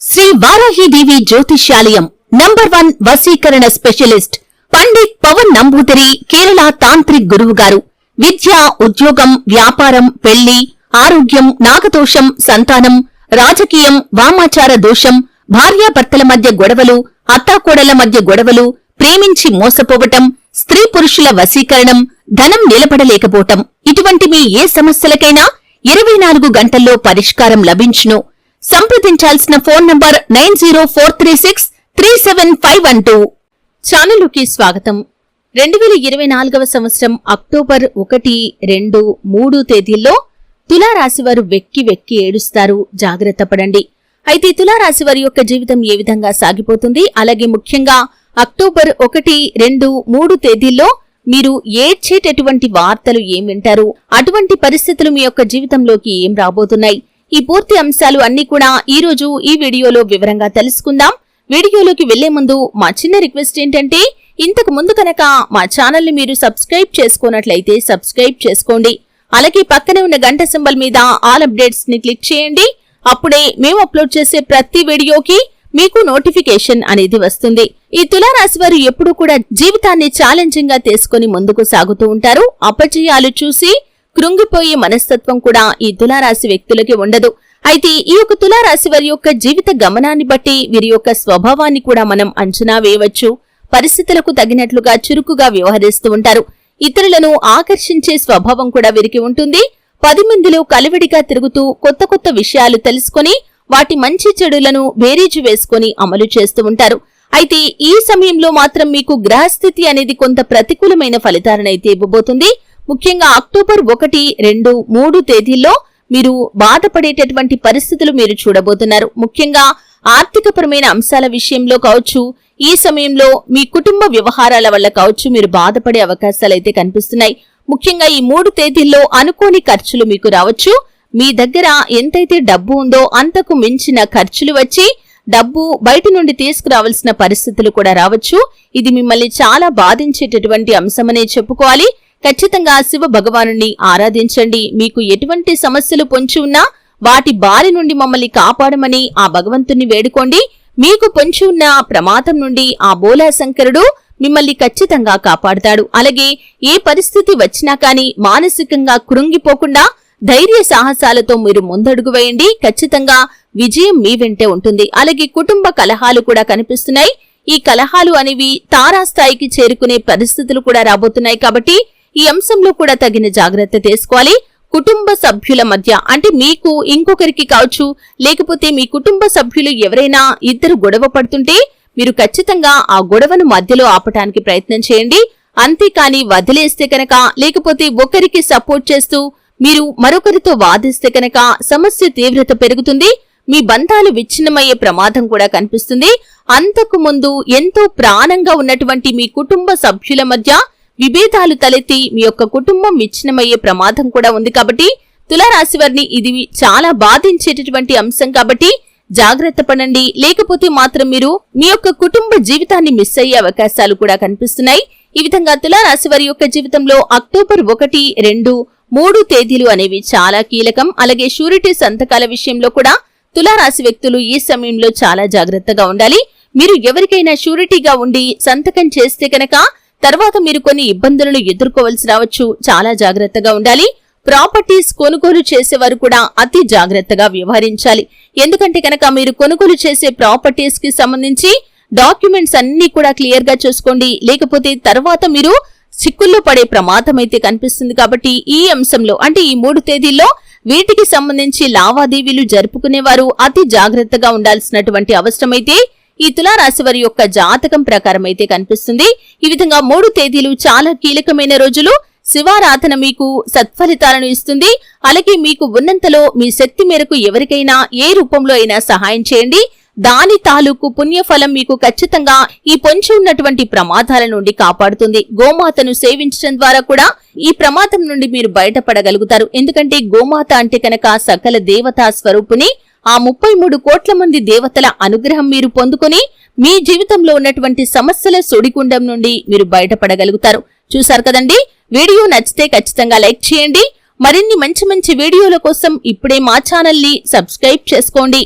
శ్రీ వారాహిదేవి జ్యోతిష్యాలయం నంబర్ 1 వశీకరణ specialist Pandit Pawan Namboodiri Kerala tantric గురువు గారు. విద్య, ఉద్యోగం, వ్యాపారం, పెళ్లి, ఆరోగ్యం, నాగదోషం, సంతానం, రాజకీయం, వామాచార దోషం, భార్యాభర్తల మధ్య గొడవలు, అత్తాకోడళ్ల మధ్య గొడవలు, ప్రేమించి మోసపోవటం, స్త్రీ పురుషుల వశీకరణం, ధనం నిలబడలేకపోవటం, ఇటువంటి మీ ఏ సమస్యలకైనా 24 గంటల్లో పరిష్కారం లభించును. సంప్రదించాల్సిన ఫోన్ నంబర్ 9043637512. ఛానలుకి స్వాగతం. 2024వ సంవత్సరం అక్టోబర్ 1, 2, 3 తేదీల్లో తులారాశివారు వెక్కి వెక్కి ఏడుస్తారు. జాగ్రత్త పడండి. అయితే తులారాశివారి యొక్క జీవితం ఏ విధంగా సాగిపోతుంది, అలాగే ముఖ్యంగా అక్టోబర్ 1, 2, 3 తేదీల్లో మీరు ఏడ్చేటటువంటి వార్తలు ఏం వింటారు, అటువంటి పరిస్థితులు మీ యొక్క జీవితంలోకి ఏం రాబోతున్నాయి, ఈ పూర్తి అంశాలు అన్ని కూడా ఈ రోజు ఈ వీడియోలో వివరంగా తెలుసుకుందాం. వీడియోలోకి వెళ్లే ముందు మా చిన్న రిక్వెస్ట్ ఏంటంటే, ఇంతకు ముందు కనుక మా ఛానల్ ని మీరు సబ్స్క్రైబ్ చేసుకోనట్లయితే సబ్స్క్రైబ్ చేసుకోండి. అలాగే పక్కనే ఉన్న గంట సింబల్ మీద ఆల్ అప్డేట్స్ ని క్లిక్ చేయండి. అప్పుడే మేము అప్లోడ్ చేసే ప్రతి వీడియోకి మీకు నోటిఫికేషన్ అనేది వస్తుంది. ఈ తులారాశి వారు ఎప్పుడూ కూడా జీవితాన్ని ఛాలెంజింగ్ గా తీసుకుని ముందుకు సాగుతూ ఉంటారు. అపజయాలు చూసి కృంగిపోయే మనస్తత్వం కూడా ఈ తులారాశి వ్యక్తులకి ఉండదు. అయితే ఈ యొక్క తులారాశి వారి యొక్క జీవిత గమనాన్ని బట్టి వీరి యొక్క స్వభావాన్ని కూడా మనం అంచనా వేయవచ్చు. పరిస్థితులకు తగినట్లుగా చురుకుగా వ్యవహరిస్తూ ఉంటారు. ఇతరులను ఆకర్షించే స్వభావం కూడా వీరికి ఉంటుంది. 10 మందిలో కలివిడిగా తిరుగుతూ కొత్త కొత్త విషయాలు తెలుసుకుని వాటి మంచి చెడులను బేరీజు వేసుకుని అమలు చేస్తూ ఉంటారు. అయితే ఈ సమయంలో మాత్రం మీకు గ్రహస్థితి అనేది కొంత ప్రతికూలమైన ఫలితాలనైతే ఇవ్వబోతుంది. ముఖ్యంగా అక్టోబర్ 1, 2, 3 తేదీల్లో మీరు బాధపడేటటువంటి పరిస్థితులు మీరు చూడబోతున్నారు. ముఖ్యంగా ఆర్థికపరమైన అంశాల విషయంలో కావచ్చు, ఈ సమయంలో మీ కుటుంబ వ్యవహారాల వల్ల కావచ్చు మీరు బాధపడే అవకాశాలైతే కనిపిస్తున్నాయి. ముఖ్యంగా ఈ 3 తేదీల్లో అనుకోని ఖర్చులు మీకు రావచ్చు. మీ దగ్గర ఎంతైతే డబ్బు ఉందో అంతకు మించిన ఖర్చులు వచ్చి డబ్బు బయట నుండి తీసుకురావాల్సిన పరిస్థితులు కూడా రావచ్చు. ఇది మిమ్మల్ని చాలా బాధించేటటువంటి అంశమనే చెప్పుకోవాలి. ఖచ్చితంగా శివ భగవానుని ఆరాధించండి. మీకు ఎటువంటి సమస్యలు పొంచి ఉన్నా వాటి బారి నుండి మమ్మల్ని కాపాడమని ఆ భగవంతుని వేడుకోండి. మీకు పొంచి ఉన్న ప్రమాదం నుండి ఆ బోలాశంకరుడు మిమ్మల్ని ఖచ్చితంగా కాపాడుతాడు. అలాగే ఏ పరిస్థితి వచ్చినా కానీ మానసికంగా కృంగిపోకుండా ధైర్య సాహసాలతో మీరు ముందడుగు వేయండి. ఖచ్చితంగా విజయం మీ వెంటే ఉంటుంది. అలాగే కుటుంబ కలహాలు కూడా కనిపిస్తున్నాయి. ఈ కలహాలు అనేవి తారాస్థాయికి చేరుకునే పరిస్థితులు కూడా రాబోతున్నాయి. కాబట్టి ఈ అంశంలో కూడా తగిన జాగ్రత్త తీసుకోవాలి. కుటుంబ సభ్యుల మధ్య అంటే మీకు ఇంకొకరికి కావచ్చు, లేకపోతే మీ కుటుంబ సభ్యులు ఎవరైనా ఇద్దరు గొడవ పడుతుంటే మీరు ఖచ్చితంగా ఆ గొడవను మధ్యలో ఆపటానికి ప్రయత్నం చేయండి. అంతేకాని వదిలేస్తే కనుక, లేకపోతే ఒకరికి సపోర్ట్ చేస్తూ మీరు మరొకరితో వాదిస్తే కనుక సమస్య తీవ్రత పెరుగుతుంది. మీ బంధాలు విచ్ఛిన్నమయ్యే ప్రమాదం కూడా కనిపిస్తుంది. అంతకు ముందు ఎంతో ప్రాణంగా ఉన్నటువంటి మీ కుటుంబ సభ్యుల మధ్య విభేదాలు తలెత్తి మీ యొక్క కుటుంబం విచ్ఛిన్నమయ్యే ప్రమాదం కూడా ఉంది. కాబట్టి తులారాశి వారిని ఇది చాలా బాధించేటటువంటి అంశం. కాబట్టి జాగ్రత్త పడండి. లేకపోతే మాత్రం మీరు మీ యొక్క కుటుంబ జీవితాన్ని మిస్ అయ్యే అవకాశాలు కూడా కనిపిస్తున్నాయి. ఈ విధంగా తులారాశి వారి యొక్క జీవితంలో అక్టోబర్ 1, 2, 3 తేదీలు అనేవి చాలా కీలకం. అలాగే షూరిటీ సంతకాల విషయంలో కూడా తులారాశి వ్యక్తులు ఈ సమయంలో చాలా జాగ్రత్తగా ఉండాలి. మీరు ఎవరికైనా షూరిటీగా ఉండి సంతకం చేస్తే కనుక తర్వాత మీరు కొన్ని ఇబ్బందులను ఎదుర్కోవాల్సి రావచ్చు. చాలా జాగ్రత్తగా ఉండాలి. ప్రాపర్టీస్ కొనుగోలు చేసేవారు కూడా అతి జాగ్రత్తగా వ్యవహరించాలి. ఎందుకంటే కనుక మీరు కొనుగోలు చేసే ప్రాపర్టీస్ కి సంబంధించి డాక్యుమెంట్స్ అన్ని కూడా క్లియర్ గా చూసుకోండి. లేకపోతే తర్వాత మీరు చిక్కుల్లో పడే ప్రమాదం అయితే కనిపిస్తుంది. కాబట్టి ఈ అంశంలో అంటే ఈ 3 తేదీల్లో వీటికి సంబంధించి లావాదేవీలు జరుపుకునేవారు అతి జాగ్రత్తగా ఉండాల్సినటువంటి అవసరమైతే ఈ తులారాశి వారి యొక్క జాతకం ప్రకారం అయితే కనిపిస్తుంది. ఈ విధంగా 3 తేదీలు చాలా కీలకమైన రోజులు. శివారాధన మీకు సత్ఫలితాలను ఇస్తుంది. అలాగే మీకు ఉన్నంతలో మీ శక్తి మేరకు ఎవరికైనా ఏ రూపంలో అయినా సహాయం చేయండి. దాని తాలూకు పుణ్యఫలం మీకు ఖచ్చితంగా ఈ పొంచి ఉన్నటువంటి ప్రమాదాల నుండి కాపాడుతుంది. గోమాతను సేవించడం ద్వారా కూడా ఈ ప్రమాదం నుండి మీరు బయటపడగలుగుతారు. ఎందుకంటే గోమాత అంటే కనుక సకల దేవతా స్వరూపుని. ఆ 33 కోట్ల మంది దేవతల అనుగ్రహం మీరు పొందుకొని మీ జీవితంలో ఉన్నటువంటి సమస్యల సుడిగుండం నుండి మీరు బయటపడగలుగుతారు. చూశారు కదండి. వీడియో నచ్చితే ఖచ్చితంగా లైక్ చేయండి. మరిన్ని మంచి మంచి వీడియోల కోసం ఇప్పుడే మా ఛానల్ ని సబ్స్క్రైబ్ చేసుకోండి.